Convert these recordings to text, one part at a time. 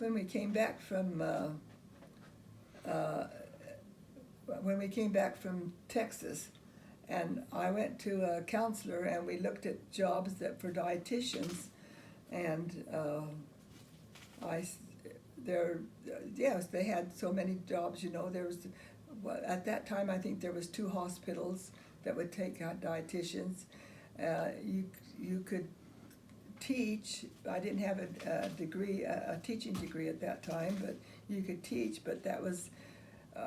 when we came back from Texas, and I went to a counselor, and we looked at jobs that for dietitians, and yes, they had so many jobs. You know, there was at that time I think there was 2 hospitals that would take out dietitians. You could teach. I didn't have a degree, a teaching degree at that time, but you could teach. But that was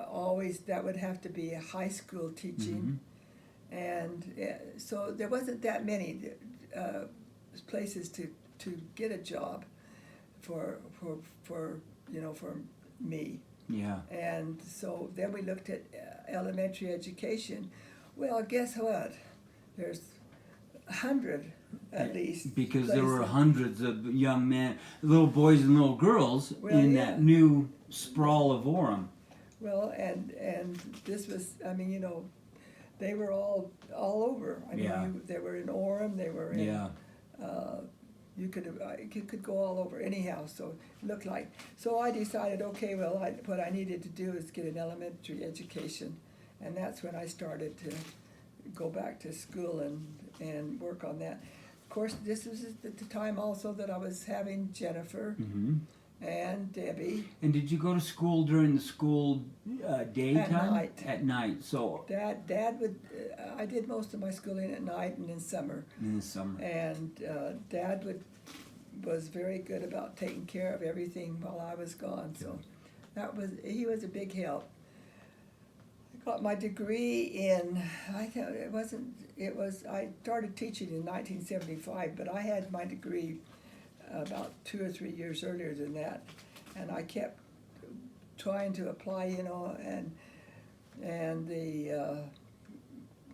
always, that would have to be a high school teaching, and so there wasn't that many places to get a job for you know, for me. Yeah. And so then we looked at elementary education. Well, guess what? There's 100 at least. Because there were hundreds of young men, little boys and little girls in that new sprawl of Orem. Well, and this was, I mean, you know, they were all over. I mean, they were in Orem, they were in, you could go all over anyhow, so it looked like. So I decided, okay, well, what I needed to do is get an elementary education, and that's when I started to go back to school and work on that. Of course, this was at the time also that I was having Jennifer and Debbie. And did you go to school during the school daytime? At night. At night. So Dad would. I did most of my schooling at night and in summer. In the summer. And Dad was very good about taking care of everything while I was gone. So he was a big help. I got my degree in. I started teaching in 1975, but I had my degree about 2 or 3 years earlier than that, and I kept trying to apply, you know, and the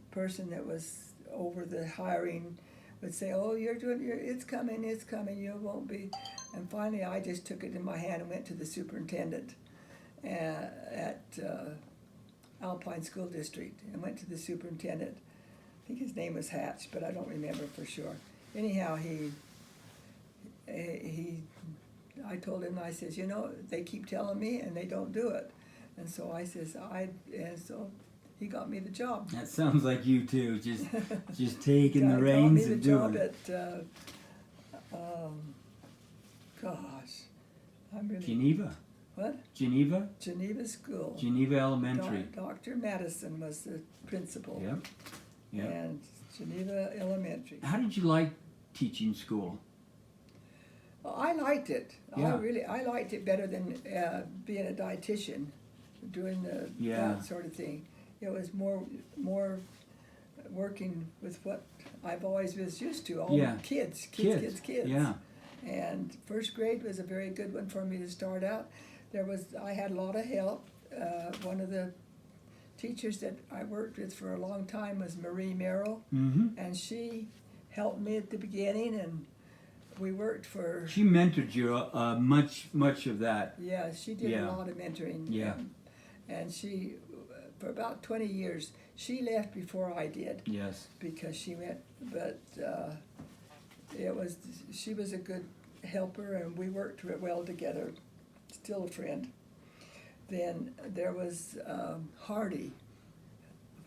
person that was over the hiring would say, "Oh, it's coming, you won't be," and finally I just took it in my hand and went to the superintendent at Alpine School District, and went to the superintendent. I think his name was Hatch, but I don't remember for sure. Anyhow, I told him, I says, you know, they keep telling me and they don't do it. And so I says, and so he got me the job. That sounds like you too, just taking the reins and doing it. Gosh, I'm really... Geneva. What? Geneva? Geneva School. Geneva Elementary. Dr. Madison was the principal. Yep. And Geneva Elementary. How did you like teaching school? Well, I liked it. Yeah. I liked it better than being a dietitian, doing that sort of thing. It was more working with what I've always was used to. All kids. Yeah. And first grade was a very good one for me to start out. I had a lot of help. One of the teachers that I worked with for a long time was Marie Merrill, and she helped me at the beginning, and we worked for... She mentored you much of that. Yeah, she did a lot of mentoring. Yeah. And she, for about 20 years, she left before I did. Yes. Because she went, but she was a good helper, and we worked well together. Still a friend. Then there was Hardy.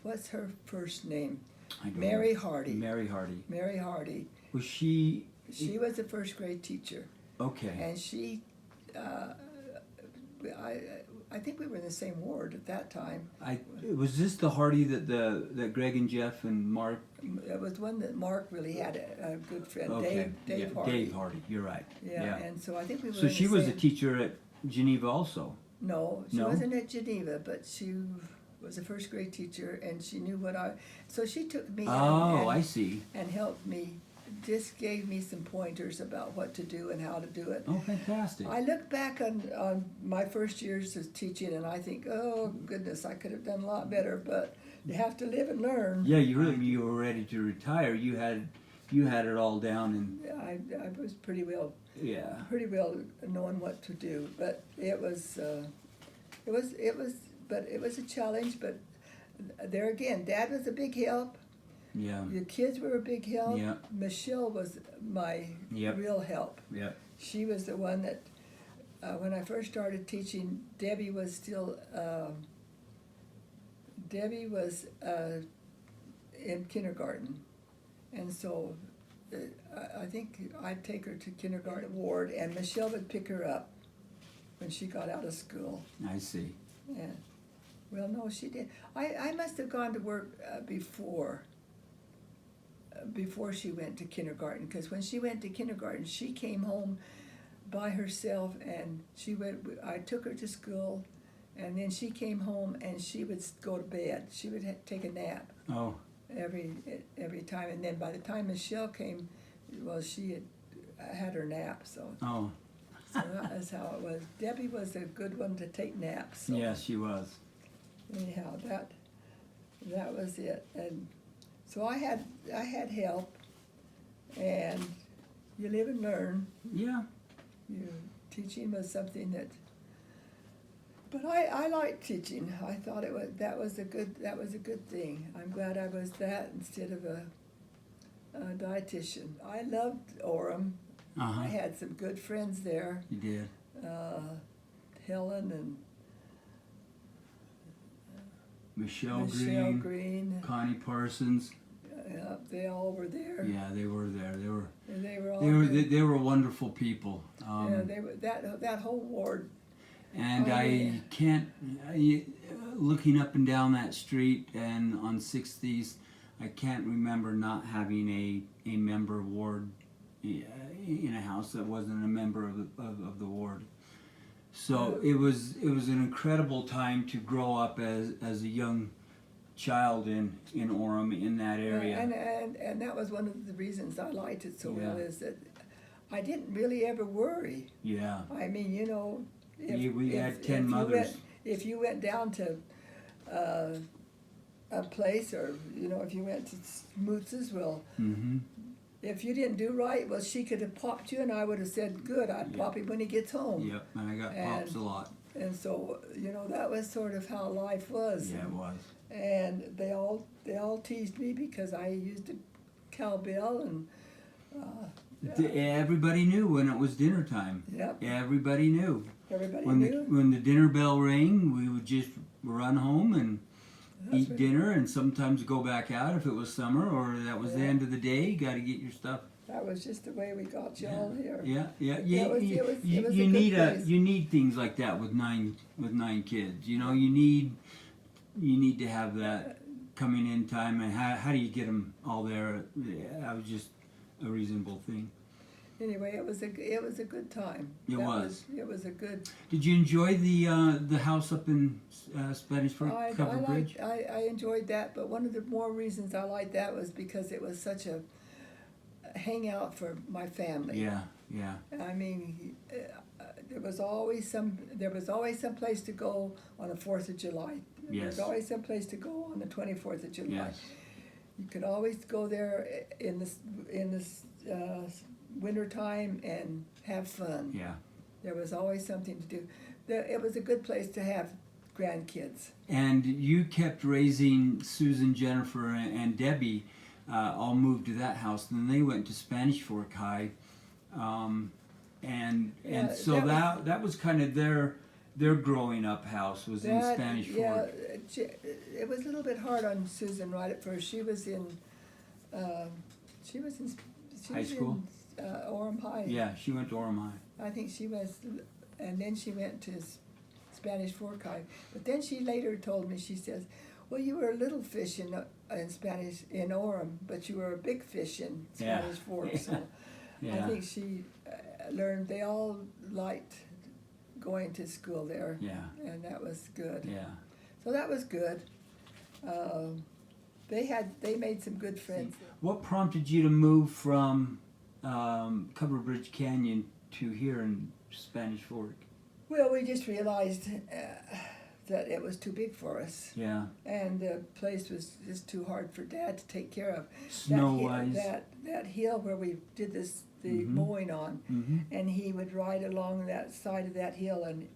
What's her first name? Mary Hardy. Mary Hardy. Mary Hardy. Was she... She was a first grade teacher. Okay. And she, I think we were in the same ward at that time. Was this the Hardy that Greg and Jeff and Mark? It was one that Mark really had a good friend, Okay. Dave Hardy. Dave Hardy, you're right. Yeah, and so I think we were. So she was a teacher at Geneva also. No, she wasn't at Geneva, but she was a first grade teacher, and she knew so she took me I see. And helped me, just gave me some pointers about what to do and how to do it. Oh, fantastic. I look back on my first years of teaching, and I think, oh goodness, I could have done a lot better, but you have to live and learn. Yeah, you were ready to retire. You had it all down, and I was pretty well knowing what to do, but it was a challenge. But there again, Dad was a big help. Yeah. Your kids were a big help. Yeah. Michelle was my real help. Yeah. She was the one that when I first started teaching, Debbie was still, in kindergarten. And so I think I'd take her to kindergarten ward, and Michelle would pick her up when she got out of school. I see. Yeah. Well, no, she did. I must have gone to work before she went to kindergarten, because when she went to kindergarten, she came home by herself, and I took her to school, and then she came home and she would go to bed. She would take a nap. Oh. Every time, and then by the time Michelle came, well, she had her nap, so. Oh. So that's how it was. Debbie was a good one to take naps. So. Yes, she was. Anyhow, that was it, and so I had help, and you live and learn. Yeah. Teaching was something that. But I liked teaching. I thought that was a good thing. I'm glad I was that instead of a dietitian. I loved Orem. Uh-huh. I had some good friends there. You did. Helen and Michelle Green, Connie Parsons. they all were there. Yeah, they were there. They were all. They were wonderful people. Yeah, they were that whole ward. And I can't, looking up and down that street and on 60s, I can't remember not having a member ward in a house that wasn't a member of the ward. So it was an incredible time to grow up as a young child in Orem, in that area. And that was one of the reasons I liked it so well, is that I didn't really ever worry. Yeah. I mean, you know, we had 10 mothers. If you went down to a place, or you know, if you went to Moots's, well, Mm-hmm. if you didn't do right, well, she could have popped you, and I would have said, "Good, I'd pop him when he gets home." Yep, and I got pops a lot. And so, you know, that was sort of how life was. Yeah, it was. And they all teased me because I used a cowbell, and Everybody knew when it was dinner time. Yep. Everybody knew. Everybody When knew. when the dinner bell rang, we would just run home and eat right. dinner, and sometimes go back out if it was summer or that was the Yeah. end of the day. You got to get your stuff. That was just the way we got you all here. Yeah. It was You a good need place. you need things like that with nine kids. You know, you need to have that coming in time, and how do you get them all there? Yeah, that was just a reasonable thing. Anyway, it was a good time. It was. It was a good. Did you enjoy the house up in Spanish Fork Covered Bridge? I enjoyed that, but one of the more reasons I liked that was because it was such a hangout for my family. Yeah. I mean, there was always some place to go on the 4th of July. Yes. There was always some place to go on the 24th of July. Yes. You could always go there in this winter time and have fun. Yeah. There was always something to do. It was a good place to have grandkids. And you kept raising Susan, Jennifer, and Debbie. All moved to that house, and then they went to Spanish Fork High, and so that was kind of their growing up house was in Spanish Fork. Yeah, it was a little bit hard on Susan right at first. She was in High school? Orem High. Yeah, she went to Orem High. I think she was, and then she went to Spanish Fork High. But then she later told me, she says, "Well, you were a little fish in Spanish in Orem, but you were a big fish in Spanish Fork." So Yeah. I think she learned. They all liked going to school there. Yeah. And that was good. Yeah. So that was good. They made some good friends. What prompted you to move from Covered Bridge Canyon to here in Spanish Fork? Well, we just realized that it was too big for us. Yeah. And the place was just too hard for Dad to take care of. Snow-wise. That hill where we did the Mhm. mowing on, Mm-hmm. and he would ride along that side of that hill, and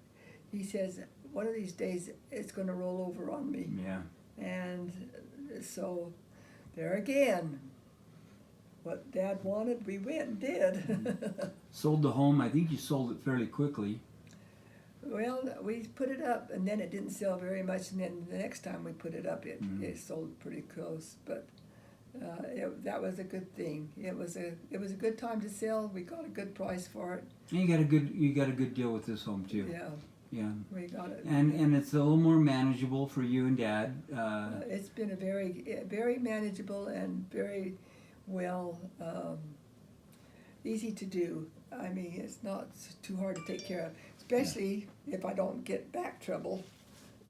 he says, "One of these days it's going to roll over on me." Yeah. And so there again, what Dad wanted, we went and did. Sold the home. I think you sold it fairly quickly. Well, we put it up, and then it didn't sell very much, and then the next time we put it up, it sold pretty close. But that was a good thing. It was a good time to sell. We got a good price for it. And you got a good deal with this home too. Yeah, Yeah. we got it. And it's a little more manageable for you and Dad. It's been a very manageable and very well easy to do. I mean, it's not too hard to take care of, especially if I don't get back trouble.